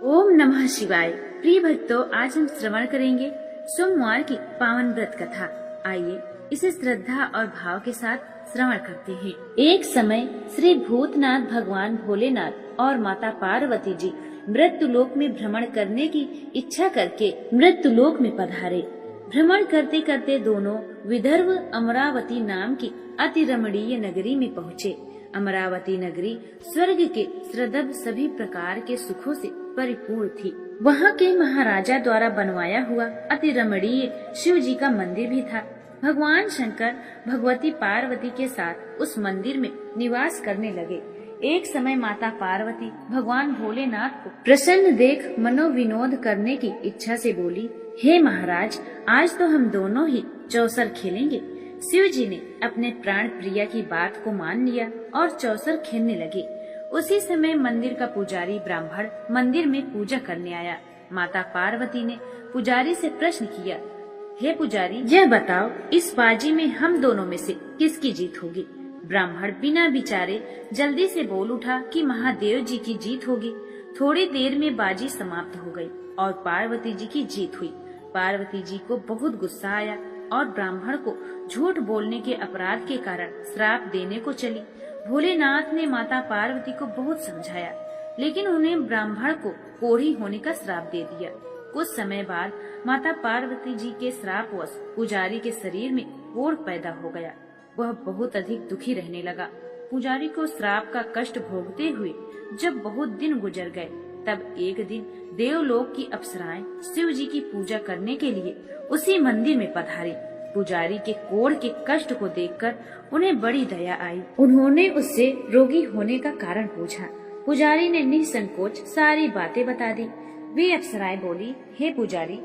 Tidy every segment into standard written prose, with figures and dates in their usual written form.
ओम नमः शिवाय। प्रिय भक्तों, आज हम श्रवण करेंगे सोमवार की पावन व्रत कथा। आइए इसे श्रद्धा और भाव के साथ श्रवण करते हैं। एक समय श्री भूतनाथ भगवान भोलेनाथ और माता पार्वती जी मृत्युलोक में भ्रमण करने की इच्छा करके मृत्युलोक में पधारे। भ्रमण करते करते दोनों विदर्भ अमरावती नाम की अति रमणीय नगरी में पहुँचे। अमरावती नगरी स्वर्ग के सदृभ सभी प्रकार के सुखों से परिपूर्ण थी। वहाँ के महाराजा द्वारा बनवाया हुआ अति रमणीय शिव जी का मंदिर भी था। भगवान शंकर भगवती पार्वती के साथ उस मंदिर में निवास करने लगे। एक समय माता पार्वती भगवान भोलेनाथ को प्रसन्न देख मनोविनोद करने की इच्छा से बोली, हे महाराज, आज तो हम दोनों ही चौसर खेलेंगे। शिव जी ने अपने प्राण प्रिया की बात को मान लिया और चौसर खेलने लगे। उसी समय मंदिर का पुजारी ब्राह्मण मंदिर में पूजा करने आया। माता पार्वती ने पुजारी से प्रश्न किया, हे पुजारी, यह बताओ इस बाजी में हम दोनों में से किसकी जीत होगी? ब्राह्मण बिना विचारे जल्दी से बोल उठा कि महादेव जी की जीत होगी। थोड़ी देर में बाजी समाप्त हो गई और पार्वती जी की जीत हुई। पार्वती जी को बहुत गुस्सा आया और ब्राह्मण को झूठ बोलने के अपराध के कारण श्राप देने को चली। भोलेनाथ ने माता पार्वती को बहुत समझाया, लेकिन उन्हें ब्राह्मण को कोढ़ी होने का श्राप दे दिया। कुछ समय बाद माता पार्वती जी के श्रापवश पुजारी के शरीर में कोढ़ पैदा हो गया। वह बहुत अधिक दुखी रहने लगा। पुजारी को श्राप का कष्ट भोगते हुए जब बहुत दिन गुजर गए, तब एक दिन देवलोक की अप्सराएं शिव जी की पूजा करने के लिए उसी मंदिर में पधारी। पुजारी के कोढ़ के कष्ट को देखकर उन्हें बड़ी दया आई। उन्होंने उससे रोगी होने का कारण पूछा। पुजारी ने निसंकोच सारी बातें बता दी। वे अप्सराएं बोली, हे पुजारी,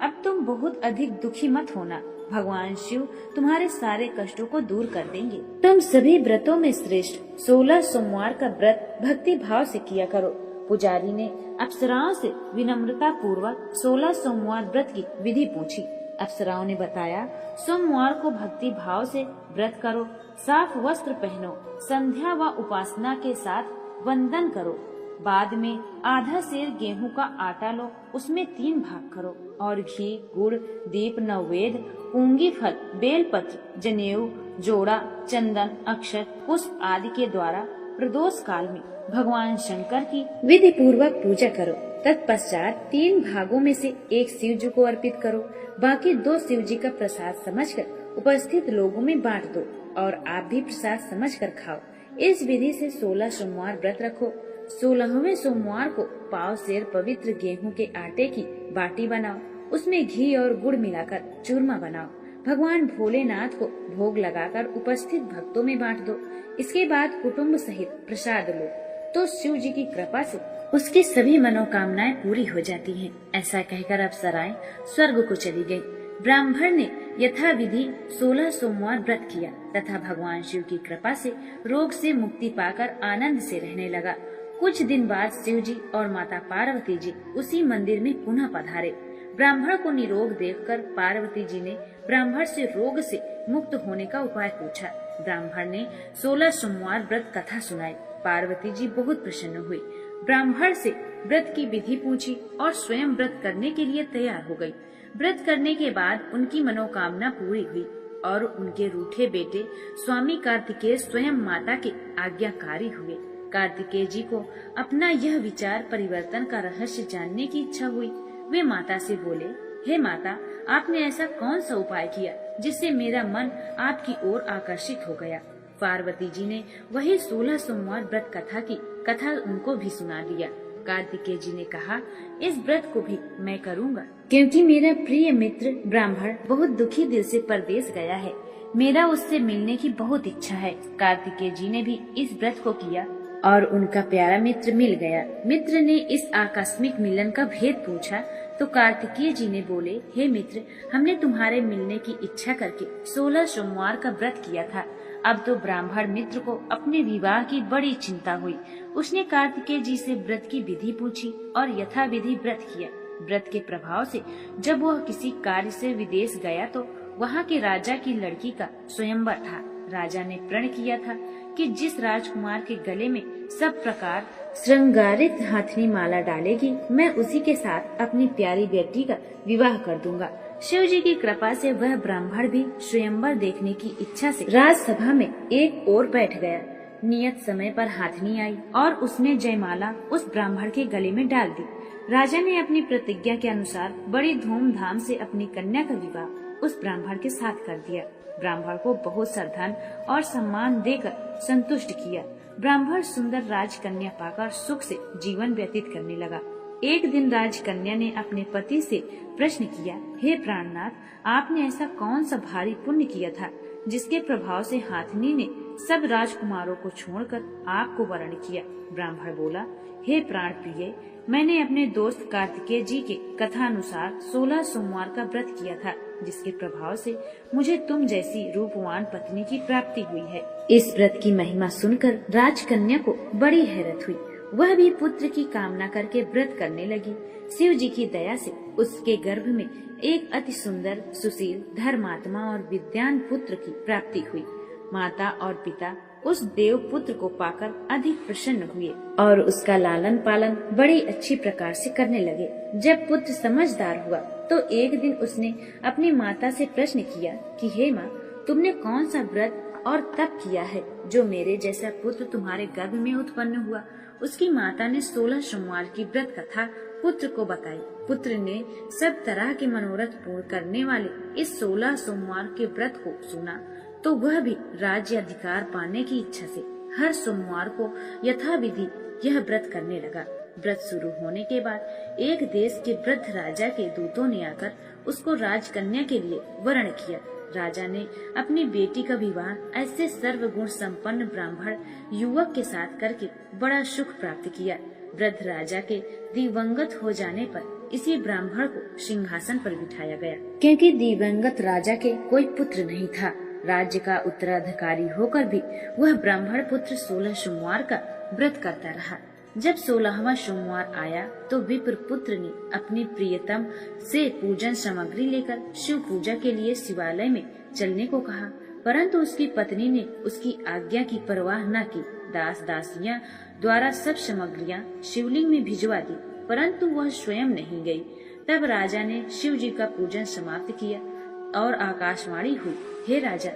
अब तुम बहुत अधिक दुखी मत होना। भगवान शिव तुम्हारे सारे कष्टों को दूर कर देंगे। तुम सभी व्रतों में श्रेष्ठ 16 सोमवार का व्रत भक्ति भाव से किया करो। पुजारी ने अप्सराओं से विनम्रता पूर्वक 16 सोमवार व्रत की विधि पूछी। अप्सराओं ने बताया, सोमवार को भक्ति भाव से व्रत करो, साफ वस्त्र पहनो, संध्या व उपासना के साथ वंदन करो। बाद में आधा सेर गेहूं का आटा लो, उसमें 3 भाग करो और घी, गुड़, दीप, नैवेद्य, पूंगी फल, बेलपत्र, जनेऊ, जोड़ा, चंदन, अक्षत, पुष्प आदि के द्वारा प्रदोष काल में भगवान शंकर की विधि पूर्वक पूजा करो। तत्पश्चात 3 भागों में से एक शिव जी को अर्पित करो, बाकी 2 शिव जी का प्रसाद समझकर उपस्थित लोगों में बांट दो और आप भी प्रसाद समझकर खाओ। इस विधि से 16 सोमवार व्रत रखो। 16वें सोमवार को पाव सेर पवित्र गेहूं के आटे की बाटी बनाओ, उसमें घी और गुड़ मिलाकर चूरमा बनाओ। भगवान भोलेनाथ को भोग लगाकर उपस्थित भक्तों में बांट दो। इसके बाद कुटुंब सहित प्रसाद लो तो शिव जी की कृपा से उसकी सभी मनोकामनाएं पूरी हो जाती हैं। ऐसा कहकर अप्सराएं स्वर्ग को चली गयी। ब्राह्मण ने यथा विधि 16 सोमवार व्रत किया तथा भगवान शिव की कृपा से रोग से मुक्ति पाकर आनंद से रहने लगा। कुछ दिन बाद शिव जी और माता पार्वती जी उसी मंदिर में पुनः पधारे। ब्राह्मण को निरोग देखकर पार्वती जी ने ब्राह्मण से रोग से मुक्त होने का उपाय पूछा। ब्राह्मण ने 16 सोमवार व्रत कथा सुनाई। पार्वती जी बहुत प्रसन्न हुई। ब्राह्मण से व्रत की विधि पूछी और स्वयं व्रत करने के लिए तैयार हो गई। व्रत करने के बाद उनकी मनोकामना पूरी हुई और उनके रूठे बेटे स्वामी कार्तिकेय स्वयं माता के आज्ञाकारी हुए। कार्तिकेय जी को अपना यह विचार परिवर्तन का रहस्य जानने की इच्छा हुई। वे माता से बोले, हे माता, आपने ऐसा कौन सा उपाय किया जिससे मेरा मन आपकी ओर आकर्षित हो गया? पार्वती जी ने वही 16 सोमवार व्रत कथा की कथा उनको भी सुना दिया। कार्तिकेय जी ने कहा, इस व्रत को भी मैं करूँगा, क्योंकि मेरा प्रिय मित्र ब्राह्मण बहुत दुखी दिल से परदेश गया है। मेरा उससे मिलने की बहुत इच्छा है। कार्तिकेय जी ने भी इस व्रत को किया और उनका प्यारा मित्र मिल गया। मित्र ने इस आकस्मिक मिलन का भेद पूछा तो कार्तिकेय जी ने बोले, हे मित्र, हमने तुम्हारे मिलने की इच्छा करके 16 सोमवार का व्रत किया था। अब तो ब्राह्मण मित्र को अपने विवाह की बड़ी चिंता हुई। उसने कार्तिकेय जी से व्रत की विधि पूछी और यथा विधि व्रत किया। व्रत के प्रभाव से जब वह किसी कार्य से विदेश गया तो वहाँ के राजा की लड़की का स्वयंवर था। राजा ने प्रण किया था कि जिस राजकुमार के गले में सब प्रकार श्रृंगारित हाथनी माला डालेगी, मैं उसी के साथ अपनी प्यारी बेटी का विवाह कर दूंगा। शिव जी की कृपा से वह ब्राह्मण भी स्वयंवर देखने की इच्छा से राजसभा में एक ओर बैठ गया। नियत समय पर हाथनी आई और उसने जयमाला उस ब्राह्मण के गले में डाल दी। राजा ने अपनी प्रतिज्ञा के अनुसार बड़ी धूमधाम से अपनी कन्या का विवाह उस ब्राह्मण के साथ कर दिया। ब्राह्मण को बहुत सा धन और सम्मान देकर संतुष्ट किया। ब्राह्मण सुंदर राजकन्या पाकर सुख से जीवन व्यतीत करने लगा। एक दिन राजकन्या ने अपने पति से प्रश्न किया, हे प्राणनाथ, आपने ऐसा कौन सा भारी पुण्य किया था जिसके प्रभाव से हाथनी ने सब राजकुमारों को छोड़कर आपको वर्ण किया? ब्राह्मण बोला, हे प्राण प्रिय, मैंने अपने दोस्त कार्तिकेय जी के कथा अनुसार 16 सोमवार का व्रत किया था, जिसके प्रभाव से मुझे तुम जैसी रूपवान पत्नी की प्राप्ति हुई है। इस व्रत की महिमा सुनकर राजकन्या को बड़ी हैरत हुई। वह भी पुत्र की कामना करके व्रत करने लगी। शिव जी की दया से उसके गर्भ में एक अति सुंदर, सुशील, धर्मात्मा और विद्वान पुत्र की प्राप्ति हुई। माता और पिता उस देव पुत्र को पाकर अधिक प्रसन्न हुए और उसका लालन पालन बड़ी अच्छी प्रकार से करने लगे। जब पुत्र समझदार हुआ तो एक दिन उसने अपनी माता से प्रश्न किया कि हे माँ, तुमने कौन सा व्रत और तप किया है जो मेरे जैसा पुत्र तुम्हारे गर्भ में उत्पन्न हुआ? उसकी माता ने 16 सोमवार की व्रत कथा पुत्र को बताई। पुत्र ने सब तरह के मनोरथ पूर्ण करने वाले इस 16 सोमवार के व्रत को सुना तो वह भी राज्य अधिकार पाने की इच्छा से हर सोमवार को यथाविधि यह व्रत करने लगा। व्रत शुरू होने के बाद एक देश के वृद्ध राजा के दूतों ने आकर उसको राजकन्या के लिए वर्ण किया। राजा ने अपनी बेटी का विवाह ऐसे सर्वगुण संपन्न ब्राह्मण युवक के साथ करके बड़ा सुख प्राप्त किया। वृद्ध राजा के दिवंगत हो जाने पर इसी ब्राह्मण को सिंहासन पर बिठाया गया, क्योंकि दिवंगत राजा के कोई पुत्र नहीं था। राज्य का उत्तराधिकारी होकर भी वह ब्राह्मण पुत्र 16 सोमवार का व्रत करता रहा। जब 16वां सोमवार आया तो विप्र पुत्र ने अपनी प्रियतम से पूजन सामग्री लेकर शिव पूजा के लिए शिवालय में चलने को कहा, परंतु उसकी पत्नी ने उसकी आज्ञा की परवाह न की। दास दासियां द्वारा सब सामग्रियां शिवलिंग में भिजवा दी, परंतु वह स्वयं नहीं गई। तब राजा ने शिव जी का पूजन समाप्त किया और आकाशवाणी हुई, हे राजा,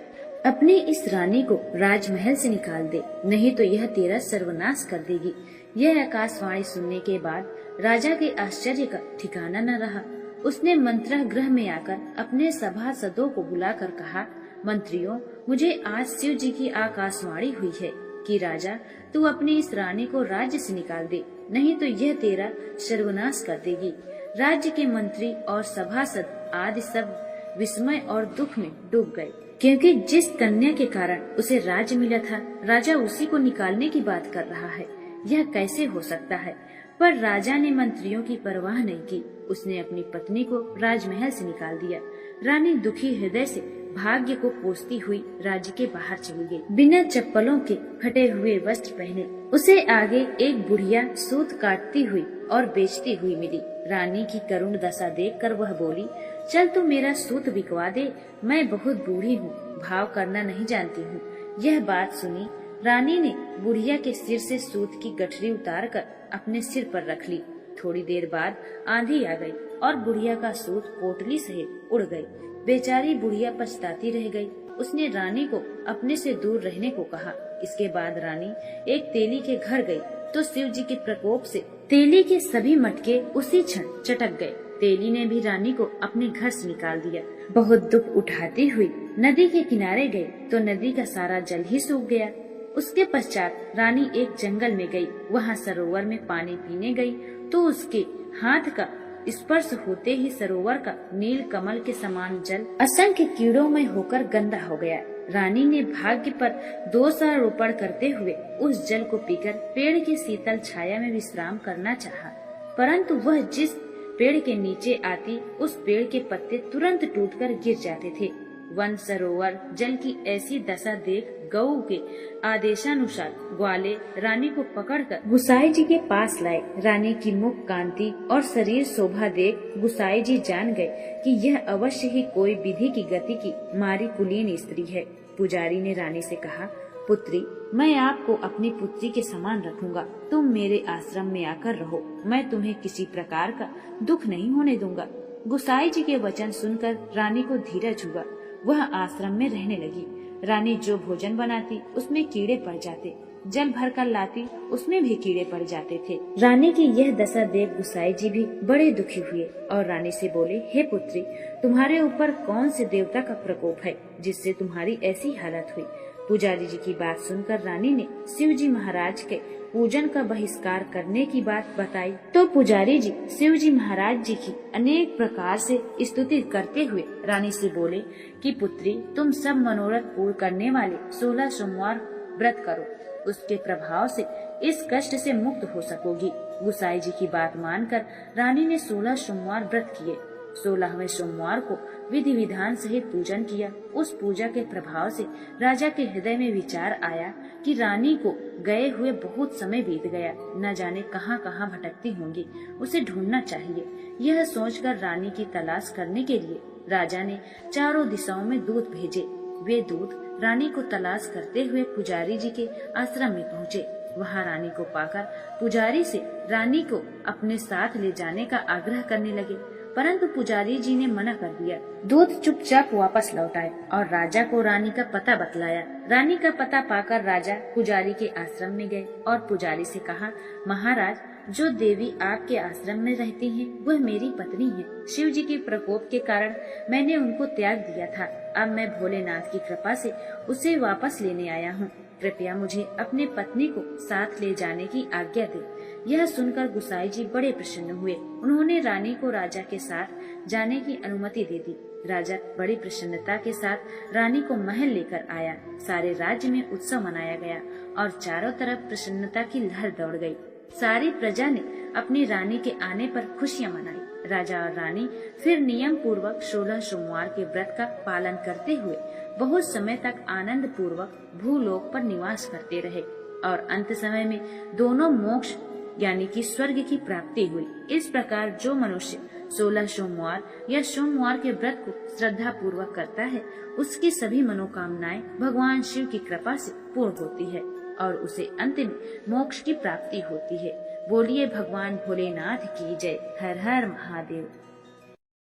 अपनी इस रानी को राजमहल से निकाल दे, नहीं तो यह तेरा सर्वनाश कर देगी। यह आकाशवाणी सुनने के बाद राजा के आश्चर्य का ठिकाना न रहा। उसने मंत्र गृह में आकर अपने सभासदों को बुलाकर कहा, मंत्रियों, मुझे आज शिव जी की आकाशवाणी हुई है कि राजा, तू अपनी इस रानी को राज्य से निकाल दे, नहीं तो यह तेरा सर्वनाश कर देगी। राज्य के मंत्री और सभासद आदि सब विस्मय और दुख में डूब गए, क्योंकि जिस कन्या के कारण उसे राज्य मिला था, राजा उसी को निकालने की बात कर रहा है। यह कैसे हो सकता है? पर राजा ने मंत्रियों की परवाह नहीं की। उसने अपनी पत्नी को राजमहल से निकाल दिया। रानी दुखी हृदय से भाग्य को कोसती हुई राज्य के बाहर चली गई। बिना चप्पलों के फटे हुए वस्त्र पहने उसे आगे एक बुढ़िया सूत काटती हुई और बेचती हुई मिली। रानी की करुण दशा देखकर वह बोली, चल तू मेरा सूत बिकवा दे, मैं बहुत बूढ़ी हूँ, भाव करना नहीं जानती हूँ। यह बात सुनी रानी ने बुढ़िया के सिर से सूत की गठरी उतारकर अपने सिर पर रख ली। थोड़ी देर बाद आंधी आ गई और बुढ़िया का सूत पोटली सहित उड़ गई। बेचारी बुढ़िया पछताती रह गई। उसने रानी को अपने से दूर रहने को कहा। इसके बाद रानी एक तेली के घर गई तो शिव जी के प्रकोप से तेली के सभी मटके उसी क्षण चटक गए। तेली ने भी रानी को अपने घर से निकाल दिया। बहुत दुख उठाती हुई नदी के किनारे गई तो नदी का सारा जल ही सूख गया। उसके पश्चात रानी एक जंगल में गई। वहाँ सरोवर में पानी पीने गई तो उसके हाथ का स्पर्श होते ही सरोवर का नील कमल के समान जल असंख्य कीड़ों में होकर गंदा हो गया। रानी ने भाग्य पर दोषारोपण करते हुए उस जल को पीकर पेड़ की शीतल छाया में विश्राम करना चाहा, परंतु वह जिस पेड़ के नीचे आती उस पेड़ के पत्ते तुरंत टूटकर गिर जाते थे। वन सरोवर जल की ऐसी दशा देख गऊ के आदेशानुसार ग्वाले रानी को पकड़कर गुसाई जी के पास लाए। रानी की मुख कांति और शरीर शोभा देख गुसाई जी जान गए कि यह अवश्य ही कोई विधि की गति की मारी कुलीन स्त्री है। पुजारी ने रानी से कहा, पुत्री, मैं आपको अपनी पुत्री के समान रखूंगा। तुम मेरे आश्रम में आकर रहो। मैं तुम्हें किसी प्रकार का दुख नहीं होने दूंगा। गुसाई जी के वचन सुनकर रानी को धीरज हुआ। वह आश्रम में रहने लगी। रानी जो भोजन बनाती उसमें कीड़े पड़ जाते, जल भर कर लाती उसमें भी कीड़े पड़ जाते थे। रानी की यह दशा देख गुसाई जी भी बड़े दुखी हुए और रानी से बोले, हे पुत्री, तुम्हारे ऊपर कौन से देवता का प्रकोप है जिससे तुम्हारी ऐसी हालत हुई? पुजारी जी की बात सुनकर रानी ने शिव जी महाराज के पूजन का बहिष्कार करने की बात बताई। तो पुजारी जी शिव जी महाराज जी की अनेक प्रकार से स्तुति करते हुए रानी से बोले कि पुत्री, तुम सब मनोरथ पूर्ण करने वाले 16 सोमवार व्रत करो। उसके प्रभाव से इस कष्ट से मुक्त हो सकोगी। गुसाई जी की बात मानकर रानी ने 16 सोमवार व्रत किए। 16वें सोमवार को विधि विधान सहित पूजन किया। उस पूजा के प्रभाव से राजा के हृदय में विचार आया कि रानी को गए हुए बहुत समय बीत गया, न जाने कहां कहां भटकती होंगी, उसे ढूंढना चाहिए। यह सोचकर रानी की तलाश करने के लिए राजा ने चारों दिशाओं में दूत भेजे। वे दूत रानी को तलाश करते हुए पुजारी जी के आश्रम में पहुँचे। वहाँ रानी को पाकर पुजारी से रानी को अपने साथ ले जाने का आग्रह करने लगे, परंतु पुजारी जी ने मना कर दिया। दूत चुपचाप वापस लौट आए और राजा को रानी का पता बतलाया। रानी का पता पाकर राजा पुजारी के आश्रम में गए और पुजारी से कहा, महाराज, जो देवी आपके आश्रम में रहती हैं, वह मेरी पत्नी है। शिव जी के प्रकोप के कारण मैंने उनको त्याग दिया था। अब मैं भोलेनाथ की कृपा से उसे वापस लेने आया हूँ। कृपया मुझे अपने पत्नी को साथ ले जाने की आज्ञा दे। यह सुनकर गुसाई जी बड़े प्रसन्न हुए। उन्होंने रानी को राजा के साथ जाने की अनुमति दे दी। राजा बड़ी प्रसन्नता के साथ रानी को महल लेकर आया। सारे राज्य में उत्सव मनाया गया और चारों तरफ प्रसन्नता की लहर दौड़ गई। सारी प्रजा ने अपनी रानी के आने पर खुशियां मनाई। राजा और रानी फिर नियम पूर्वक 16 सोमवार के व्रत का पालन करते हुए बहुत समय तक आनंद पूर्वक भूलोक पर निवास करते रहे और अंत समय में दोनों मोक्ष यानी कि स्वर्ग की प्राप्ति हुई। इस प्रकार जो मनुष्य 16 सोमवार या सोमवार के व्रत को श्रद्धा पूर्वक करता है, उसकी सभी मनोकामनाएं भगवान शिव की कृपा से पूर्ण होती है और उसे अंतिम मोक्ष की प्राप्ति होती है। बोलिए भगवान भोलेनाथ की जय। हर हर महादेव।